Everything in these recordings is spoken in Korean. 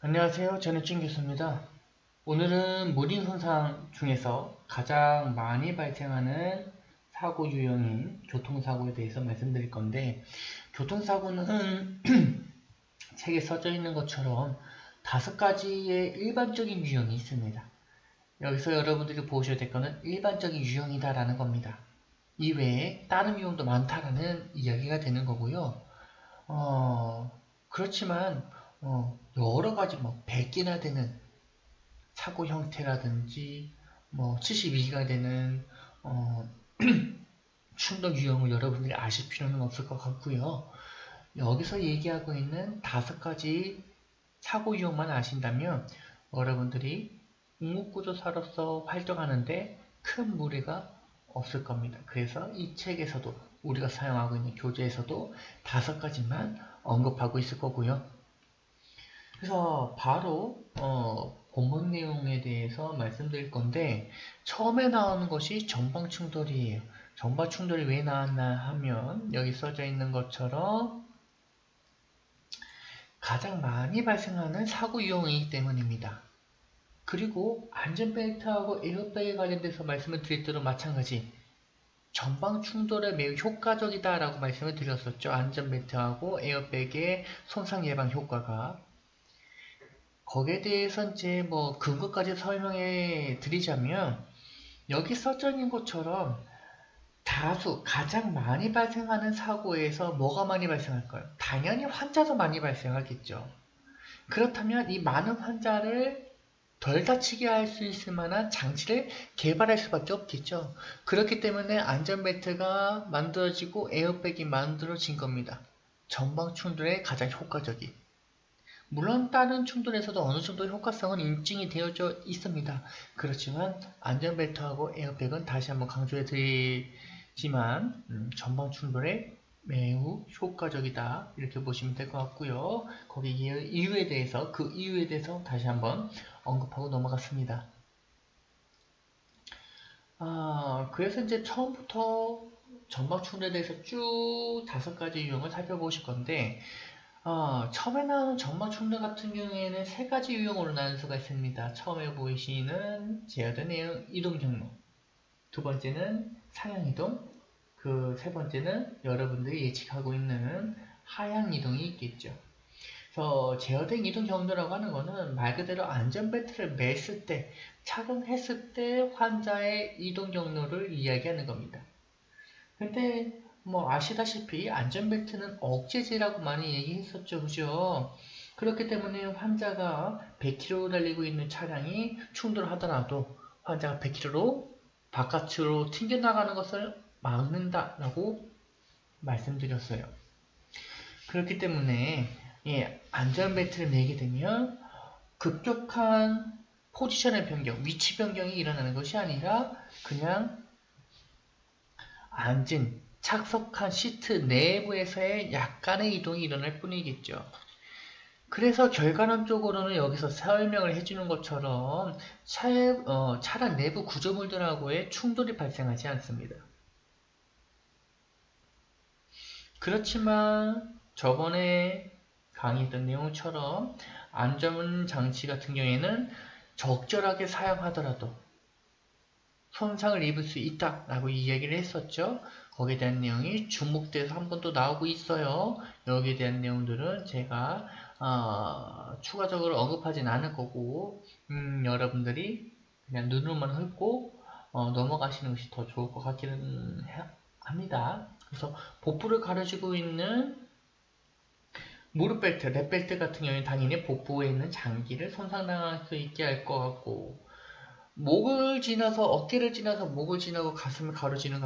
안녕하세요. 저는 찐 교수입니다. 오늘은 무림 손상 중에서 가장 많이 발생하는 사고 유형인 교통사고에 대해서 말씀드릴 건데, 교통사고는 책에 써져 있는 것처럼 5가지의 일반적인 유형이 있습니다. 여기서 여러분들이 보셔야 될 거는 일반적인 유형이다라는 겁니다. 이외에 다른 유형도 많다라는 이야기가 되는 거고요. 그렇지만 여러 가지 100개나 되는 사고 형태라든지 72기가 되는 어, 충동 유형을 여러분들이 아실 필요는 없을 것 같고요. 여기서 얘기하고 있는 5가지 사고 유형만 아신다면 여러분들이 응급구조사로서 활동하는데 큰 무리가 없을 겁니다. 그래서 이 책에서도 우리가 사용하고 있는 교재에서도 5가지만 언급하고 있을 거고요. 그래서 바로 본문 내용에 대해서 말씀드릴 건데, 처음에 나오는 것이 전방 충돌이에요. 전방 충돌이 왜 나왔나 하면 여기 써져 있는 것처럼 가장 많이 발생하는 사고 유형이기 때문입니다. 그리고 안전벨트하고 에어백에 관련돼서 말씀을 드릴 때도 마찬가지, 전방 충돌에 매우 효과적이다 라고 말씀을 드렸었죠. 안전벨트하고 에어백의 손상 예방 효과가. 거기에 대해서 이제 근거까지 설명해 드리자면, 여기 써져 있는 것처럼 가장 많이 발생하는 사고에서 뭐가 많이 발생할까요? 당연히 환자도 많이 발생하겠죠. 그렇다면 이 많은 환자를 덜 다치게 할 수 있을 만한 장치를 개발할 수밖에 없겠죠. 그렇기 때문에 안전벨트가 만들어지고 에어백이 만들어진 겁니다. 전방 충돌에 가장 효과적인. 물론 다른 충돌에서도 어느 정도 효과성은 인증이 되어져 있습니다. 그렇지만 안전벨트하고 에어백은 다시 한번 강조해 드리지만 전방 충돌에 매우 효과적이다 이렇게 보시면 될 것 같고요. 거기 그 이유에 대해서 다시 한번 언급하고 넘어갔습니다. 그래서 이제 처음부터 전방 충돌에 대해서 쭉 5가지 유형을 살펴보실 건데, 처음에 나오는 전방 충돌 같은 경우에는 3가지 유형으로 나눌 수가 있습니다. 처음에 보이시는 제어된 이동 경로, 두 번째는 상향 이동, 그 세 번째는 여러분들이 예측하고 있는 하향 이동이 있겠죠. 그래서 제어된 이동 경로라고 하는 거는 말 그대로 안전벨트를 맸을 때, 착용했을 때 환자의 이동 경로를 이야기하는 겁니다. 근데 아시다시피 안전벨트는 억제제라고 많이 얘기했었죠, 그죠? 그렇기 때문에 환자가 100km 달리고 있는 차량이 충돌하더라도 환자가 100km로 바깥으로 튕겨나가는 것을 막는다라고 말씀드렸어요. 그렇기 때문에 안전벨트를 매게 되면 급격한 포지션의 변경, 위치 변경이 일어나는 것이 아니라 그냥 착석한 시트 내부에서의 약간의 이동이 일어날 뿐이겠죠. 그래서 결과론적으로는 여기서 설명을 해주는 것처럼 차량 내부 구조물들하고의 충돌이 발생하지 않습니다. 그렇지만 저번에 강의했던 내용처럼 안전장치 같은 경우에는 적절하게 사용하더라도 손상을 입을 수 있다라고 이야기를 했었죠. 거기에 대한 내용이 중복돼서 한 번 더 나오고 있어요. 여기에 대한 내용들은 제가 추가적으로 언급하진 않을 거고 여러분들이 그냥 눈으로만 훑고 넘어가시는 것이 더 좋을 것 같기는 합니다. 그래서 복부를 가려주고 있는 무릎벨트, 랩벨트 같은 경우에 당연히 복부에 있는 장기를 손상당할 수 있게 할 것 같고, 목을 지나서 어깨를 지나서 목을 지나고 가슴을 가로지르는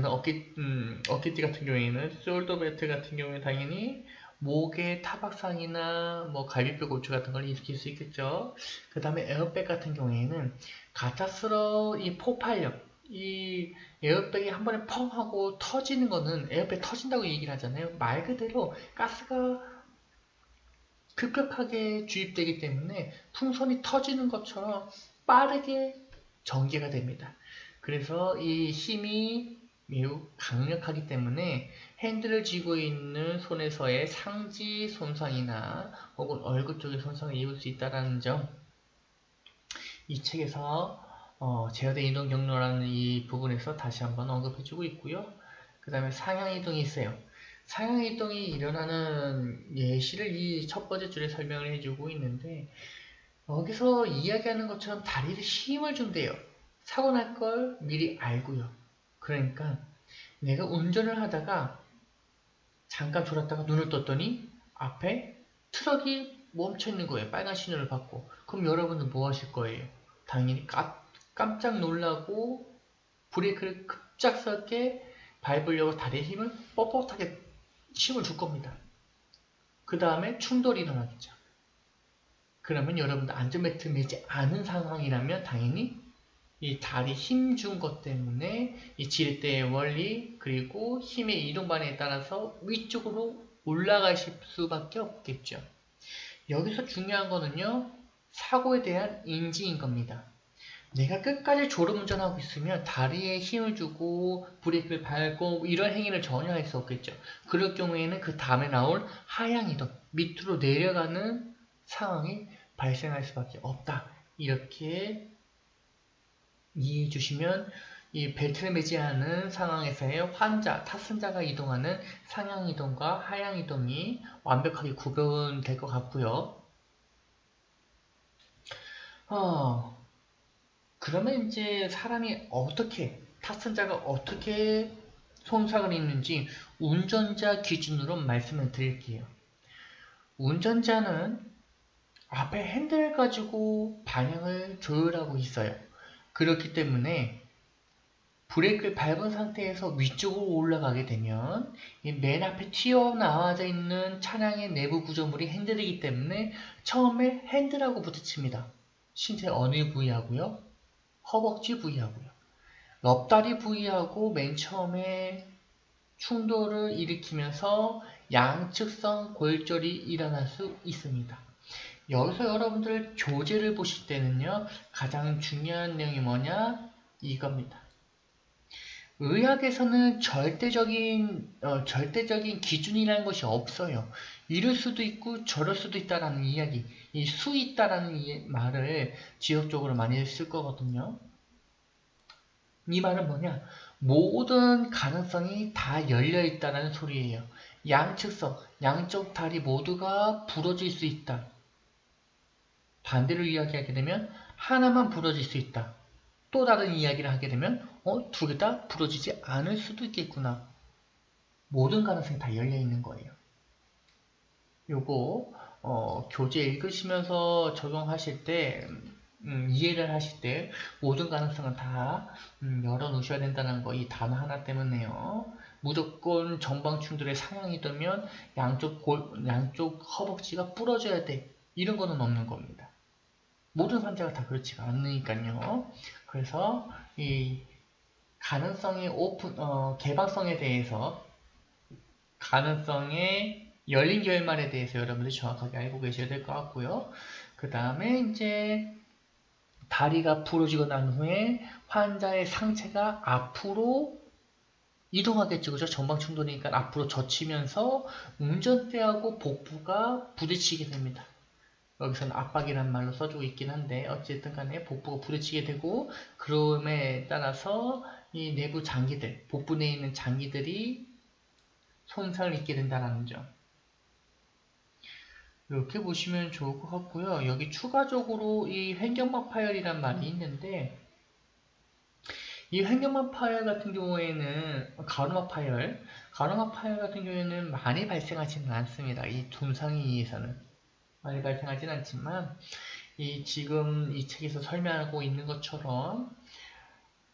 어깨띠 같은 경우에는 숄더 벨트 같은 경우에 당연히 목의 타박상이나 갈비뼈 골절 같은 걸 일으킬 수 있겠죠. 그 다음에 에어백 같은 경우에는 갑작스러운 이 폭발력, 이 에어백이 한 번에 펑 하고 터지는 거는 에어백 터진다고 얘기를 하잖아요. 말 그대로 가스가 급격하게 주입되기 때문에 풍선이 터지는 것처럼 빠르게 전개가 됩니다. 그래서 이 힘이 매우 강력하기 때문에 핸들을 쥐고 있는 손에서의 상지 손상이나 혹은 얼굴 쪽의 손상을 입을 수 있다는 점, 이 책에서 제어된 이동 경로라는 이 부분에서 다시 한번 언급해주고 있고요. 그 다음에 상향이동이 있어요. 상향이동이 일어나는 예시를 이 첫 번째 줄에 설명을 해주고 있는데, 여기서 이야기하는 것처럼 다리를 힘을 준대요. 사고 날 걸 미리 알고요. 그러니까 내가 운전을 하다가 잠깐 졸았다가 눈을 떴더니 앞에 트럭이 멈춰 있는 거예요. 빨간 신호를 받고. 그럼 여러분은 뭐 하실 거예요? 당연히 깜짝 놀라고 브레이크를 급작스럽게 밟으려고 다리에 힘을 뻣뻣하게 힘을 줄 겁니다. 그 다음에 충돌이 일어나겠죠. 그러면 여러분들 안전벨트 매지 않은 상황이라면 당연히 이 다리 힘 준 것 때문에 이 지렛대의 원리 그리고 힘의 이동 방향에 따라서 위쪽으로 올라가실 수밖에 없겠죠. 여기서 중요한 거는요, 사고에 대한 인지인 겁니다. 내가 끝까지 졸음운전하고 있으면 다리에 힘을 주고 브레이크를 밟고 이런 행위를 전혀 할 수 없겠죠. 그럴 경우에는 그 다음에 나올 하향이동, 밑으로 내려가는 상황이 발생할 수밖에 없다. 이렇게 이해해 주시면 이 벨트를 매지 않은 상황에서의 환자, 탑승자가 이동하는 상향이동과 하향이동이 완벽하게 구분될 것 같고요. 그러면 이제 사람이 탑승자가 어떻게 손상을 입는지 운전자 기준으로 말씀을 드릴게요. 운전자는 앞에 핸들 가지고 방향을 조율하고 있어요. 그렇기 때문에 브레이크를 밟은 상태에서 위쪽으로 올라가게 되면 맨 앞에 튀어나와져 있는 차량의 내부 구조물이 핸들이기 때문에 처음에 핸들하고 부딪힙니다. 신체 어느 부위하고요? 허벅지 부위하고요. 옆다리 부위하고 맨 처음에 충돌을 일으키면서 양측성 골절이 일어날 수 있습니다. 여기서 여러분들 교재를 보실 때는요, 가장 중요한 내용이 뭐냐? 이겁니다. 의학에서는 절대적인 기준이라는 것이 없어요. 이럴 수도 있고 저럴 수도 있다라는 이야기, 이 수 있다라는 말을 지역적으로 많이 쓸 거거든요. 이 말은 뭐냐? 모든 가능성이 다 열려 있다는 소리예요. 양측성, 양쪽 다리 모두가 부러질 수 있다. 반대로 이야기하게 되면 하나만 부러질 수 있다. 또 다른 이야기를 하게 되면 두 개 다 부러지지 않을 수도 있겠구나. 모든 가능성이 다 열려 있는 거예요. 요거 교재 읽으시면서 적용하실 때 이해를 하실 때 모든 가능성은 다 열어 놓으셔야 된다는 거 이 단어 하나 때문에요. 무조건 전방 충돌의 상향이 되면 양쪽 허벅지가 부러져야 돼. 이런 거는 없는 겁니다. 모든 환자가 다 그렇지가 않으니까요. 그래서 이 가능성의 개방성에 대해서 가능성의 열린 결말에 대해서 여러분들이 정확하게 알고 계셔야 될 것 같고요. 그 다음에 이제 다리가 부러지고 난 후에 환자의 상체가 앞으로 이동하겠죠. 그죠? 전방 충돌이니까 앞으로 젖히면서 운전대하고 복부가 부딪히게 됩니다. 여기서는 압박이라는 말로 써주고 있긴 한데 어쨌든 간에 복부가 부딪히게 되고 그럼에 따라서 이 내부 장기들, 복부 내에 있는 장기들이 손상을 입게 된다는 점. 이렇게 보시면 좋을 것 같고요. 여기 추가적으로 이 횡격막 파열이란 말이 있는데 이 횡격막 파열 같은 경우에는 가로막 파열 같은 경우에는 많이 발생하지는 않습니다. 이 손상에 의해서는 많이 발생하진 않지만 지금 이 책에서 설명하고 있는 것처럼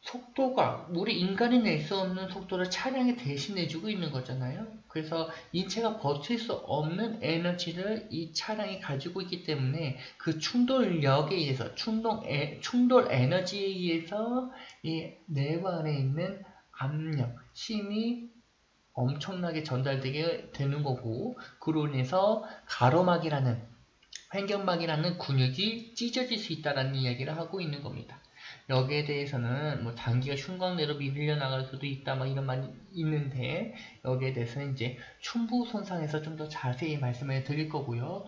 속도가 우리 인간이 낼 수 없는 속도를 차량이 대신 내주고 있는 거잖아요. 그래서 인체가 버틸 수 없는 에너지를 이 차량이 가지고 있기 때문에 그 충돌력에 의해서 충돌 에너지에 의해서 이 내부 안에 있는 압력, 힘이 엄청나게 전달되게 되는 거고 그로 인해서 가로막이라는 횡격막이라는 근육이 찢어질 수 있다는 이야기를 하고 있는 겁니다. 여기에 대해서는 뭐 장기가 흉곽내로 밀려 나갈 수도 있다, 막 이런 말이 있는데 여기에 대해서는 이제 흉부 손상에서 좀 더 자세히 말씀을 드릴 거고요.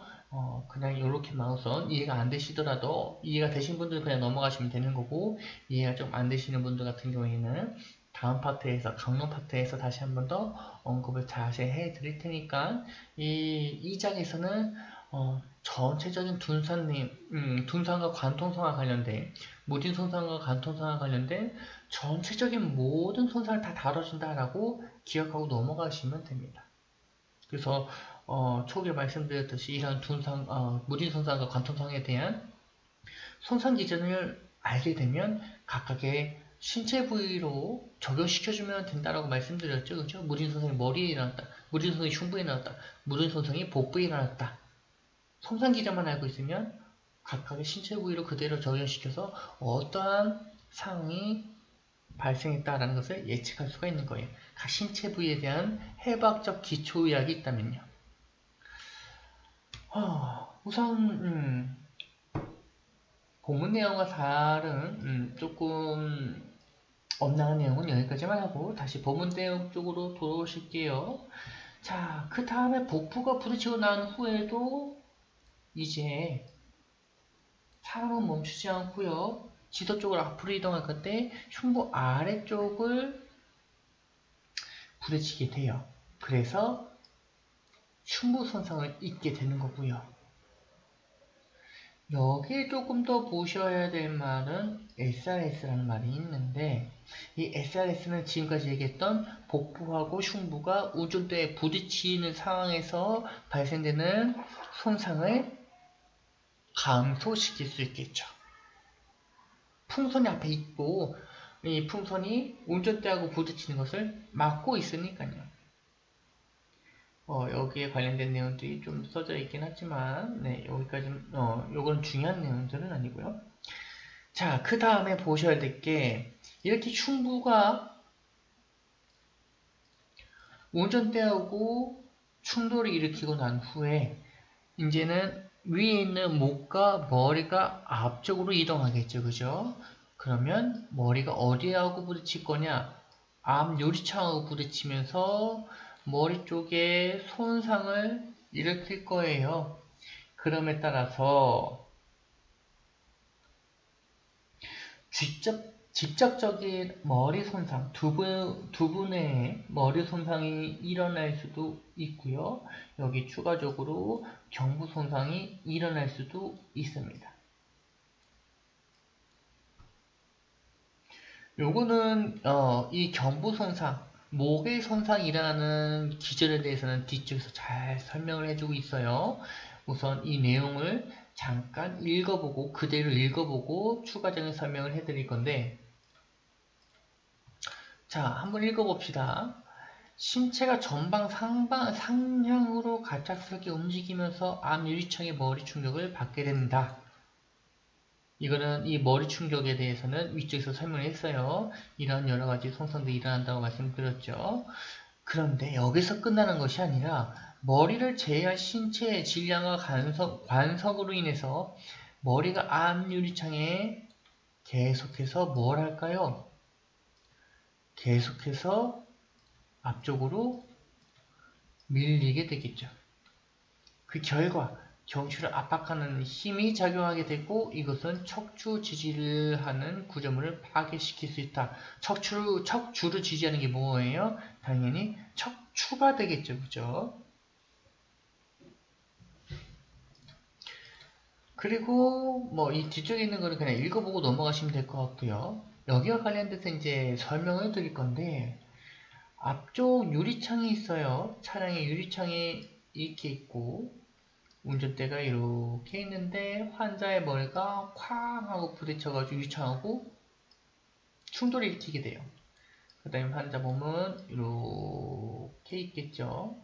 그냥 이렇게만 우선 이해가 안 되시더라도 이해가 되신 분들은 그냥 넘어가시면 되는 거고 이해가 좀 안 되시는 분들 같은 경우에는 다음 파트에서 강론 파트에서 다시 한 번 더 언급을 자세히 해 드릴 테니까 이 장에서는 전체적인 둔산과 관통성과 관련된 무딘 손상과 관통성과 관련된 전체적인 모든 손상을 다 다뤄준다라고 기억하고 넘어가시면 됩니다. 그래서 초기에 말씀드렸듯이 이런 무딘 손상과 관통성에 대한 손상 기준을 알게 되면 각각의 신체 부위로 적용시켜주면 된다라고 말씀드렸죠. 그죠? 무딘 손상이 머리에 일어났다. 무딘 손상이 흉부에 일어났다. 무딘 손상이 복부에 일어났다. 손상 기전만 알고 있으면 각각의 신체 부위로 그대로 적용시켜서 어떠한 상황이 발생했다라는 것을 예측할 수가 있는 거예요. 각 신체 부위에 대한 해부학적 기초의학이 있다면요. 우선 본문 내용과 다른 조금 엇나간 내용은 여기까지만 하고 다시 본문 내용 쪽으로 돌아오실게요. 자, 그 다음에 복부가 부딪히고 난 후에도 이제 사람은 멈추지 않고요. 지도 쪽으로 앞으로 이동할 건데 흉부 아래쪽을 부딪히게 돼요. 그래서 흉부 손상을 입게 되는 거고요. 여기에 조금 더 보셔야 될 말은 SRS라는 말이 있는데 이 SRS는 지금까지 얘기했던 복부하고 흉부가 운전대에 부딪히는 상황에서 발생되는 손상을 감소시킬 수 있겠죠. 풍선이 앞에 있고 이 풍선이 운전대하고 부딪히는 것을 막고 있으니까요. 여기에 관련된 내용들이 좀 써져 있긴 하지만 네, 여기까지는 요건 중요한 내용들은 아니고요. 자, 그 다음에 보셔야 될 게 이렇게 흉부가 운전대하고 충돌을 일으키고 난 후에 이제는 위에 있는 목과 머리가 앞쪽으로 이동하겠죠. 그죠? 그러면 머리가 어디하고 부딪힐 거냐? 앞 유리창하고 부딪히면서 머리 쪽에 손상을 일으킬 거예요. 그럼에 따라서 직접적인 머리 손상, 두 분의 머리 손상이 일어날 수도 있고요. 여기 추가적으로 경부 손상이 일어날 수도 있습니다. 요거는 이 경부 손상, 목의 손상이 일어나는 기전에 대해서는 뒤쪽에서 잘 설명을 해주고 있어요. 우선 이 내용을 잠깐 읽어보고 그대로 읽어보고 추가적인 설명을 해드릴 건데 자, 한번 읽어봅시다. 신체가 전방 상향으로 갑작스럽게 움직이면서 앞 유리창의 머리 충격을 받게 된다. 이거는 이 머리 충격에 대해서는 위쪽에서 설명을 했어요. 이런 여러가지 손상들이 일어난다고 말씀드렸죠. 그런데 여기서 끝나는 것이 아니라 머리를 제외한 신체의 질량과 관성으로 인해서 머리가 앞 유리창에 계속해서 뭘 할까요? 계속해서 앞쪽으로 밀리게 되겠죠. 그 결과 경추를 압박하는 힘이 작용하게 되고 이것은 척추 지지를 하는 구조물을 파괴시킬 수 있다. 척추를 지지하는 게 뭐예요? 당연히 척추가 되겠죠. 그죠? 그리고 뭐 이 뒤쪽에 있는 거를 그냥 읽어보고 넘어가시면 될 것 같고요. 여기와 관련돼서 이제 설명을 드릴 건데 앞쪽 유리창이 있어요. 차량의 유리창이 이렇게 있고 운전대가 이렇게 있는데 환자의 머리가 쾅 하고 부딪혀가지고 유리창하고 충돌을 일으키게 돼요. 그 다음에 환자 몸은 이렇게 있겠죠.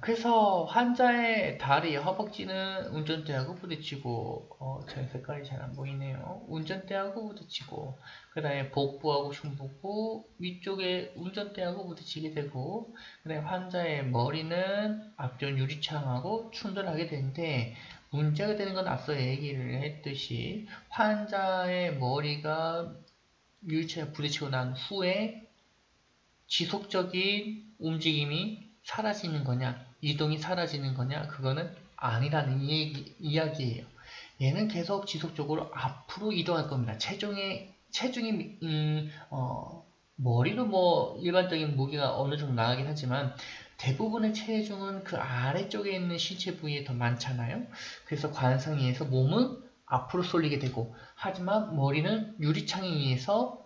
그래서 환자의 다리, 허벅지는 운전대하고 부딪히고, 제 색깔이 잘 안 보이네요. 운전대하고 부딪히고, 그 다음에 복부하고 흉부고, 위쪽에 운전대하고 부딪히게 되고, 그 다음에 환자의 머리는 앞쪽 유리창하고 충돌하게 되는데, 문제가 되는 건 앞서 얘기를 했듯이 환자의 머리가 유리창에 부딪히고 난 후에 지속적인 움직임이 사라지는 거냐, 이동이 사라지는 거냐, 그거는 아니라는 이야기예요. 얘는 계속 지속적으로 앞으로 이동할 겁니다. 체중이 머리로 뭐 일반적인 무게가 어느 정도 나가긴 하지만 대부분의 체중은 그 아래쪽에 있는 신체 부위에 더 많잖아요. 그래서 관성에 의해서 몸은 앞으로 쏠리게 되고, 하지만 머리는 유리창에 의해서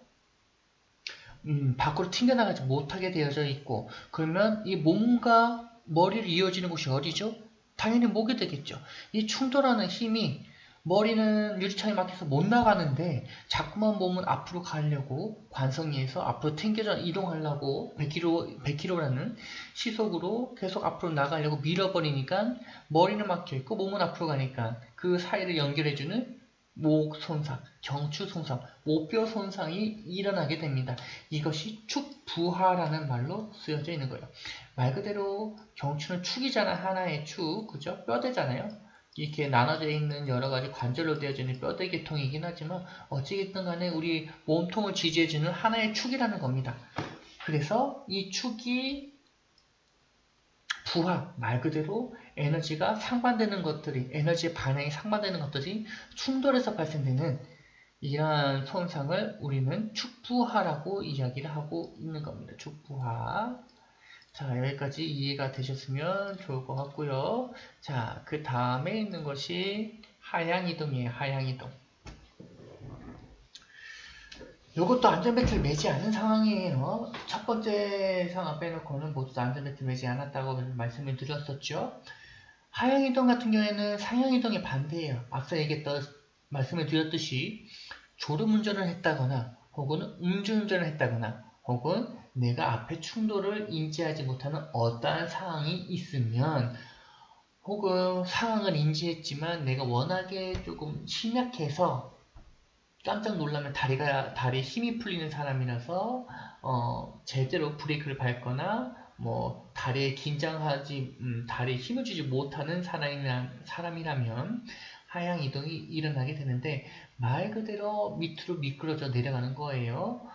밖으로 튕겨나가지 못하게 되어져 있고, 그러면 이 몸과 머리를 이어지는 곳이 어디죠? 당연히 목이 되겠죠. 이 충돌하는 힘이 머리는 유리창에 막혀서 못 나가는데 자꾸만 몸은 앞으로 가려고 관성에서 앞으로 튕겨져 이동하려고 100km라는 시속으로 계속 앞으로 나가려고 밀어버리니까 머리는 막혀있고 몸은 앞으로 가니까 그 사이를 연결해주는 목 손상, 경추 손상, 목뼈 손상이 일어나게 됩니다. 이것이 축부하라는 말로 쓰여져 있는 거예요. 말 그대로 경추는 축이잖아. 하나의 축, 그죠? 뼈대잖아요. 이렇게 나눠져 있는 여러 가지 관절로 되어져 있는 뼈대 계통이긴 하지만 어찌됐든 간에 우리 몸통을 지지해주는 하나의 축이라는 겁니다. 그래서 이 축이 부하, 말 그대로 에너지가 상반되는 것들이, 에너지의 방향이 상반되는 것들이 충돌해서 발생되는 이러한 손상을 우리는 축부하라고 이야기를 하고 있는 겁니다. 축부하. 자, 여기까지 이해가 되셨으면 좋을 것 같고요. 자, 그 다음에 있는 것이 하향이동이에요. 하향이동. 이것도 안전벨트를 매지 않은 상황이에요. 첫 번째 상황 빼놓고는 모두 다 안전벨트를 매지 않았다고 말씀을 드렸었죠. 하향이동 같은 경우에는 상향이동의 반대예요. 앞서 말씀을 드렸듯이 졸음운전을 했다거나 혹은 음주운전을 했다거나 혹은 내가 앞에 충돌을 인지하지 못하는 어떠한 상황이 있으면 혹은 상황을 인지했지만 내가 워낙에 조금 심약해서 깜짝 놀라면 다리에 힘이 풀리는 사람이라서 제대로 브레이크를 밟거나 뭐 다리에 다리에 힘을 주지 못하는 사람이라면 하향 이동이 일어나게 되는데 말 그대로 밑으로 미끄러져 내려가는 거예요.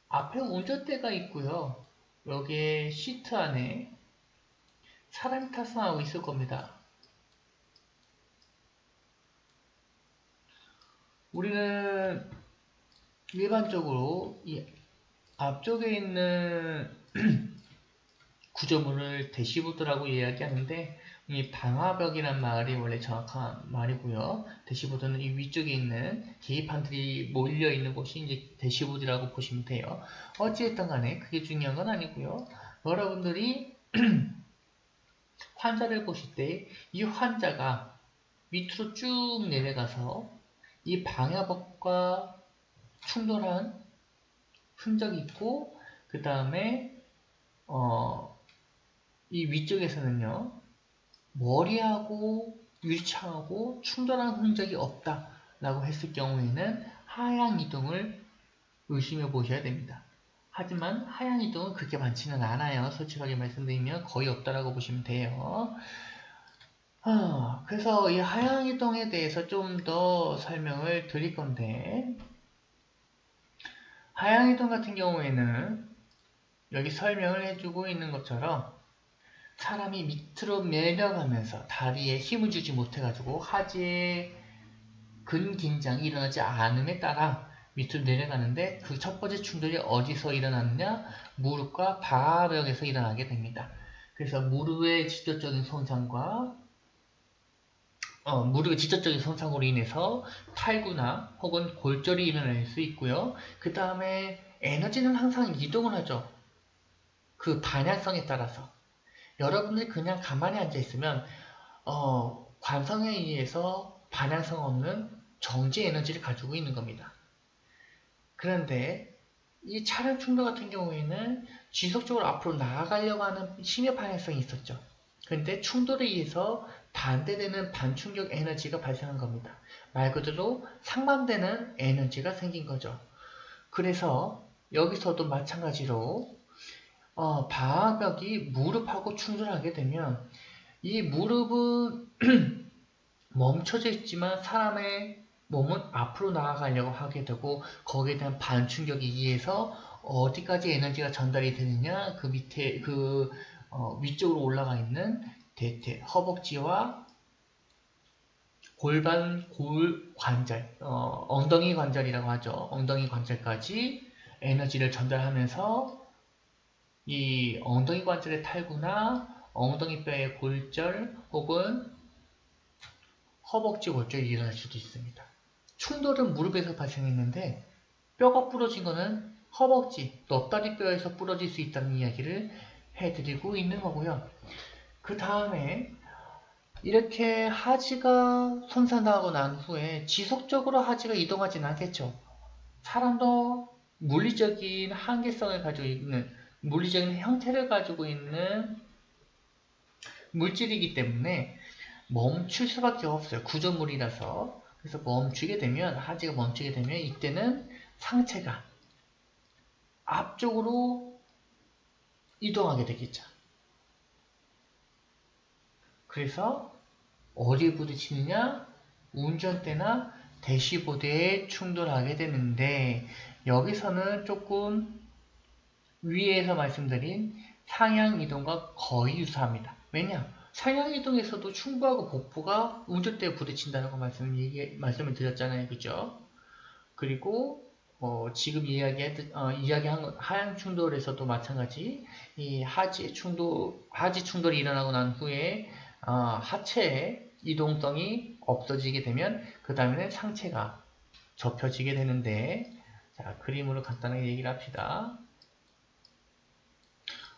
앞에 운전대가 있고요. 여기에 시트 안에 사람이 탑승하고 있을 겁니다. 우리는 일반적으로 이 앞쪽에 있는 구조물을 대시보드라고 이야기하는데 이 방화벽이란 말이 원래 정확한 말이고요. 대시보드는 이 위쪽에 있는 계기판들이 몰려있는 곳이 이제 대시보드라고 보시면 돼요. 어찌됐든 간에 그게 중요한 건 아니고요. 여러분들이 환자를 보실 때 이 환자가 밑으로 쭉 내려가서 이 방화벽과 충돌한 흔적이 있고 그 다음에 이 위쪽에서는요 머리하고 유리창하고 충돌한 흔적이 없다 라고 했을 경우에는 하향 이동을 의심해 보셔야 됩니다. 하지만 하향 이동은 그렇게 많지는 않아요. 솔직하게 말씀드리면 거의 없다라고 보시면 돼요. 그래서 이 하향 이동에 대해서 좀 더 설명을 드릴 건데 하향 이동 같은 경우에는 여기 설명을 해주고 있는 것처럼 사람이 밑으로 내려가면서 다리에 힘을 주지 못해가지고 하지에 근긴장이 일어나지 않음에 따라 밑으로 내려가는데 그 첫 번째 충돌이 어디서 일어나느냐? 무릎과 방화벽에서 일어나게 됩니다. 그래서 무릎의 직접적인 손상과 무릎의 직접적인 손상으로 인해서 탈구나 혹은 골절이 일어날 수 있고요. 그 다음에 에너지는 항상 이동을 하죠. 그 방향성에 따라서. 여러분들이 그냥 가만히 앉아있으면 관성에 의해서 방향성 없는 정지 에너지를 가지고 있는 겁니다. 그런데 이 차량 충돌 같은 경우에는 지속적으로 앞으로 나아가려고 하는 심의 방향성이 있었죠. 그런데 충돌에 의해서 반대되는 반충격 에너지가 발생한 겁니다. 말 그대로 상반되는 에너지가 생긴 거죠. 그래서 여기서도 마찬가지로 방화벽이 무릎하고 충돌하게 되면 이 무릎은 멈춰져 있지만 사람의 몸은 앞으로 나아가려고 하게 되고 거기에 대한 반충격에 의해서 어디까지 에너지가 전달이 되느냐 그 밑에 위쪽으로 올라가 있는 대퇴, 허벅지와 골 관절, 엉덩이 관절이라고 하죠. 엉덩이 관절까지 에너지를 전달하면서 이 엉덩이 관절의 탈구나 엉덩이 뼈의 골절 혹은 허벅지 골절이 일어날 수도 있습니다. 충돌은 무릎에서 발생했는데 뼈가 부러진 거는 허벅지, 넙다리 뼈에서 부러질 수 있다는 이야기를 해드리고 있는 거고요. 그 다음에 이렇게 하지가 손상당하고 난 후에 지속적으로 하지가 이동하진 않겠죠. 사람도 물리적인 한계성을 가지고 있는, 물리적인 형태를 가지고 있는 물질이기 때문에 멈출 수밖에 없어요. 구조물이라서. 그래서 멈추게 되면, 하지가 멈추게 되면 이때는 상체가 앞쪽으로 이동하게 되겠죠. 그래서 어디에 부딪히느냐? 운전대나 대시보드에 충돌하게 되는데 여기서는 조금 위에서 말씀드린 상향이동과 거의 유사합니다. 왜냐? 상향이동에서도 충부하고 복부가 운전대에 부딪힌다는 거 말씀을 드렸잖아요. 그죠? 그리고 지금 이야기한 하향 충돌에서도 마찬가지 이 하지 충돌이 일어나고 난 후에 하체의 이동성이 없어지게 되면 그 다음에는 상체가 접혀지게 되는데 자 그림으로 간단하게 얘기를 합시다.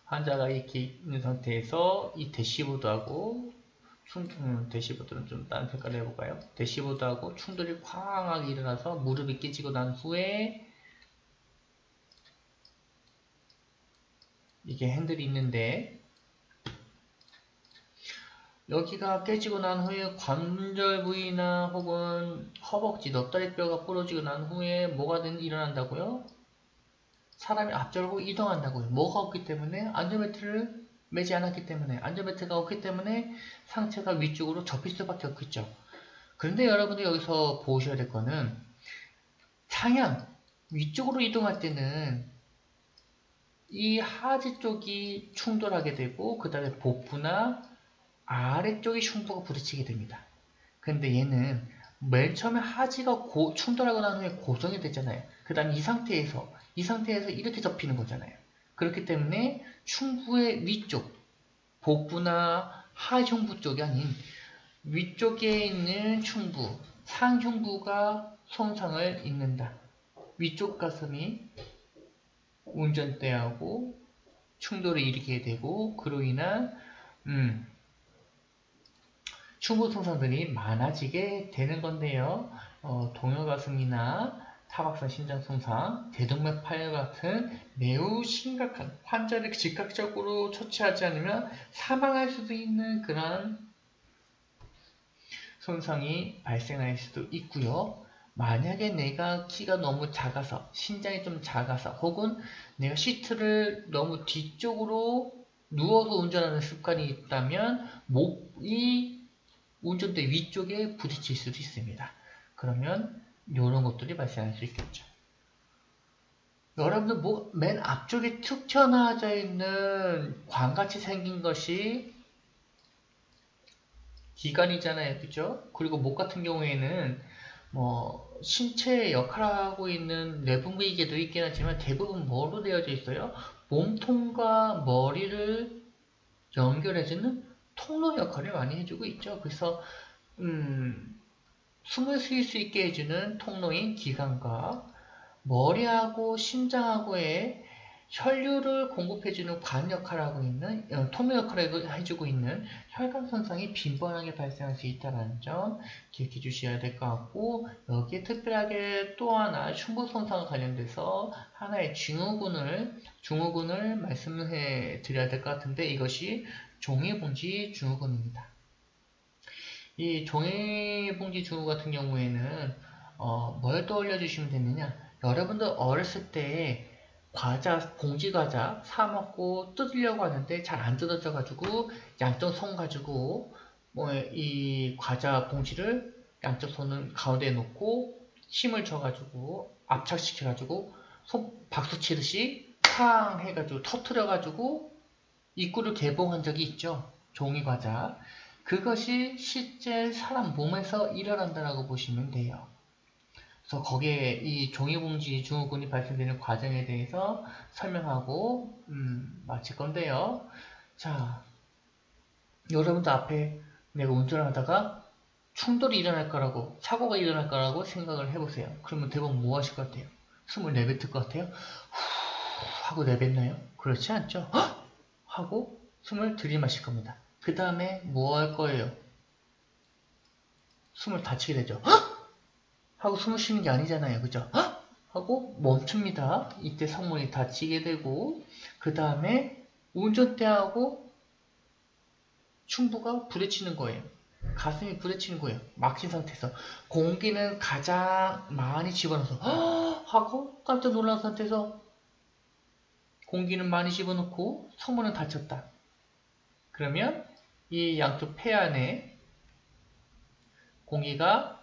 환자가 이렇게 있는 상태에서 이 대시보드하고 대시보드는 좀 다른 색깔로 해볼까요? 대시보드하고 충돌이 쾅하게 일어나서 무릎이 깨지고 난 후에 이게 핸들이 있는데 여기가 깨지고 난 후에 관절 부위나 혹은 허벅지, 넙다리 뼈가 부러지고 난 후에 뭐가 일어난다고요? 사람이 앞절고 이동한다고요. 뭐가 없기 때문에 안전벨트를 매지 않았기 때문에 안전벨트가 없기 때문에 상체가 위쪽으로 접힐 수밖에 없겠죠. 그런데 여러분들 여기서 보셔야 될 거는 상향 위쪽으로 이동할 때는 이 하지 쪽이 충돌하게 되고 그 다음에 복부나 아래쪽이 흉부가 부딪히게 됩니다. 근데 얘는 맨 처음에 하지가 충돌하고 난 후에 고정이 됐잖아요. 그 다음 이 상태에서 이렇게 접히는 거잖아요. 그렇기 때문에 흉부의 위쪽, 복부나 하흉부 쪽이 아닌 위쪽에 있는 흉부, 상흉부가 손상을 입는다. 위쪽 가슴이 운전대하고 충돌을 일으키게 되고 그로 인한 흉부 손상들이 많아지게 되는 건데요. 동요가슴이나 타박상 신장 손상, 대동맥 파열 같은 매우 심각한 환자를 즉각적으로 처치하지 않으면 사망할 수도 있는 그런 손상이 발생할 수도 있고요. 만약에 내가 키가 너무 작아서 신장이 좀 작아서 혹은 내가 시트를 너무 뒤쪽으로 누워서 운전하는 습관이 있다면 목이 운전대 위쪽에 부딪힐 수도 있습니다. 그러면 이런 것들이 발생할 수 있겠죠. 여러분들 맨 앞쪽에 툭 튀어나와져 있는 관같이 생긴 것이 기관이잖아요. 그죠? 그리고 목 같은 경우에는 신체의 역할을 하고 있는 내분비계도 있긴 하지만 대부분 뭐로 되어져 있어요? 몸통과 머리를 연결해주는 통로 역할을 많이 해주고 있죠. 그래서 숨을 쉴 수 있게 해주는 통로인 기관과 머리하고 심장하고의 혈류를 공급해주는 관 역할을 하고 있는 통로 역할을 해주고 있는 혈관 손상이 빈번하게 발생할 수 있다는 점 기억해 주셔야 될 것 같고 여기에 특별하게 또 하나 흉부 손상과 관련돼서 하나의 증후군을 말씀해 드려야 될 것 같은데 이것이 종이봉지 증후군입니다. 이 종이봉지 증후 같은 경우에는 뭘 떠올려 주시면 되느냐 여러분들 어렸을 때 봉지 과자 사 먹고 뜯으려고 하는데 잘 안 뜯어져 가지고 양쪽 손 가지고 뭐 이 과자 봉지를 양쪽 손은 가운데에 놓고 힘을 줘 가지고 압착시켜 가지고 손 박수 치듯이 팡 해가지고 터트려 가지고 입구를 개봉한 적이 있죠. 종이 과자. 그것이 실제 사람 몸에서 일어난다라고 보시면 돼요. 그래서 거기에 이 종이봉지 증후군이 발생되는 과정에 대해서 설명하고 마칠 건데요. 자, 여러분도 앞에 내가 운전을 하다가 충돌이 일어날 거라고, 사고가 일어날 거라고 생각을 해보세요. 그러면 대부분 뭐 하실 것 같아요? 숨을 내뱉을 것 같아요? 후 하고 내뱉나요? 그렇지 않죠? 헉! 하고 숨을 들이마실 겁니다. 그 다음에 뭐 할 거예요? 숨을 닫히게 되죠. 헉! 하고 숨을 쉬는 게 아니잖아요. 그죠? 헉! 하고 멈춥니다. 이때 성문이 닫히게 되고 그 다음에 운전대하고 충부가 부딪히는 거예요. 가슴이 부딪히는 거예요. 막힌 상태에서 공기는 가장 많이 집어넣어서 하고 깜짝 놀란 상태에서 공기는 많이 집어넣고 성문은 닫혔다. 그러면 이 양쪽 폐 안에 공기가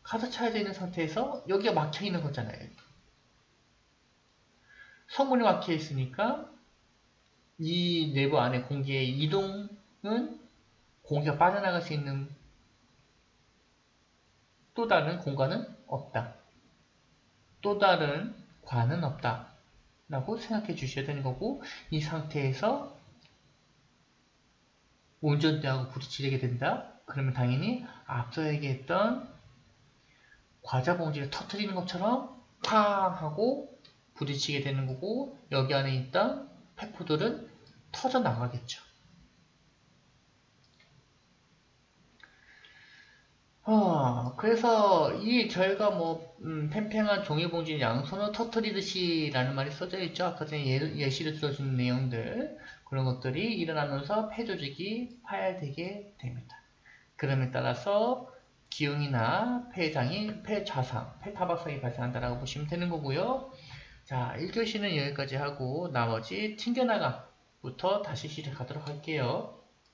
가득 차여져 있는 상태에서 여기가 막혀 있는 거잖아요. 성문이 막혀 있으니까 이 내부 안에 공기의 이동은 공기가 빠져나갈 수 있는 또 다른 공간은 없다. 또 다른 관은 없다. 라고 생각해 주셔야 되는 거고 이 상태에서 운전대하고 부딪히게 된다. 그러면 당연히 앞서 얘기했던 과자 봉지를 터트리는 것처럼 팡 하고 부딪히게 되는 거고 여기 안에 있던 폐포들은 터져 나가겠죠. 그래서 이 저희가 뭐 팽팽한 종이봉지 양손을 터트리듯이 라는 말이 써져 있죠. 아까 전에 예시를 들어준 내용들 그런 것들이 일어나면서 폐 조직이 파열되게 됩니다. 그럼에 따라서 기흉이나 폐장이, 폐좌상, 폐타박상이 발생한다라고 보시면 되는 거고요. 자, 1교시는 여기까지 하고 나머지 튕겨나가부터 다시 시작하도록 할게요.